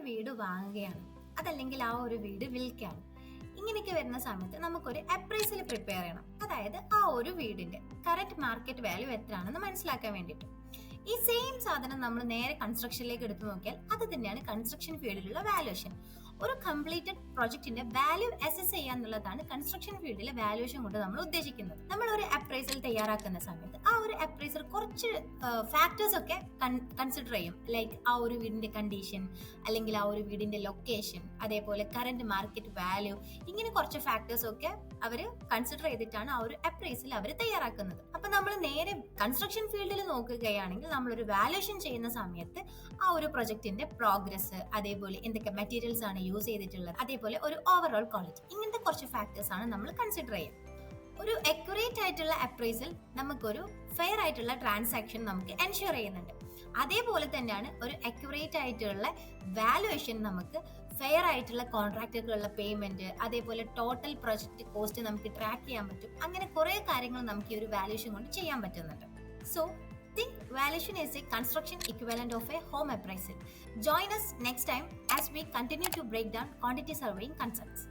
വീട് വാങ്ങുകയാണ്, അതല്ലെങ്കിൽ ആ ഒരു വീട് വിൽക്കുകയാണ്. ഇങ്ങനെയൊക്കെ വരുന്ന സമയത്ത് നമുക്കൊരു അപ്രൈസൽ പ്രിപ്പയർ ചെയ്യണം. അതായത് ആ ഒരു വീടിന്റെ കറന്റ് മാർക്കറ്റ് വാല്യൂ എത്രയാണെന്ന് മനസ്സിലാക്കാൻ വേണ്ടിയിട്ട്. ഈ സെയിം സാധനം നമ്മൾ നേരെ കൺസ്ട്രക്ഷനിലേക്ക് എടുത്തു നോക്കിയാൽ അത് തന്നെയാണ് കൺസ്ട്രക്ഷൻ ഫീൽഡിലുള്ള വാല്യൂഷൻ. ഒരു കംപ്ലീറ്റഡ് പ്രൊജക്ടിന്റെ വാല്യൂ അസസ് ചെയ്യാന്നുള്ളതാണ് കൺസ്ട്രക്ഷൻ ഫീൽഡിലെ വാല്യൂഷൻ കൊണ്ട് നമ്മൾ ഉദ്ദേശിക്കുന്നത്. നമ്മൾ ഒരു അപ്രൈസൽ തയ്യാറാക്കുന്ന സമയത്ത് ആ ഒരു അപ്രൈസർ കുറച്ച് ഫാക്ടേഴ്സ് ഒക്കെ കൺസിഡർ ചെയ്യും. ലൈക്ക് ആ ഒരു വീടിന്റെ കണ്ടീഷൻ, അല്ലെങ്കിൽ ആ ഒരു വീടിന്റെ ലൊക്കേഷൻ, അതേപോലെ കറന്റ് മാർക്കറ്റ് വാല്യൂ, ഇങ്ങനെ കുറച്ച് ഫാക്ടേഴ്സ് ഒക്കെ അവർ കൺസിഡർ ചെയ്തിട്ടാണ് ആ ഒരു അപ്രൈസൽ അവർ തയ്യാറാക്കുന്നത്. അപ്പൊ നമ്മൾ നേരെ കൺസ്ട്രക്ഷൻ ഫീൽഡിൽ നോക്കുകയാണെങ്കിൽ നമ്മളൊരു വാല്യൂഷൻ ചെയ്യുന്ന സമയത്ത് ആ ഒരു പ്രൊജക്ടിന്റെ പ്രോഗ്രസ്, അതേപോലെ എന്തൊക്കെ മെറ്റീരിയൽസ് ആണ് യൂസ് ചെയ്തിട്ടുള്ളത്, അതേപോലെ ഒരു ഓവറോൾ ക്വാളിറ്റി, ഇങ്ങനത്തെ കുറച്ച് ഫാക്ടേഴ്സ് ആണ് നമ്മൾ കൺസിഡർ ചെയ്യുക. ഒരു അക്യുറേറ്റ് ആയിട്ടുള്ള അപ്രൈസൽ നമുക്കൊരു ഫെയർ ആയിട്ടുള്ള ട്രാൻസാക്ഷൻ നമുക്ക് എൻഷുർ ചെയ്യുന്നുണ്ട്. അതേപോലെ തന്നെയാണ് ഒരു അക്യുറേറ്റ് ആയിട്ടുള്ള വാല്യുവേഷൻ നമുക്ക് ഫെയർ ആയിട്ടുള്ള കോൺട്രാക്റ്റുകളുള്ള പേയ്മെന്റ്, അതേപോലെ ടോട്ടൽ പ്രൊജക്ട് കോസ്റ്റ് നമുക്ക് ട്രാക്ക് ചെയ്യാൻ പറ്റും. അങ്ങനെ കുറെ കാര്യങ്ങൾ നമുക്ക് ഈ ഒരു വാല്യുവേഷൻ കൊണ്ട് ചെയ്യാൻ പറ്റുന്നുണ്ട്. So think valuation is a construction equivalent of a home appraisal. Join us next time as we continue to break down quantity surveying concepts.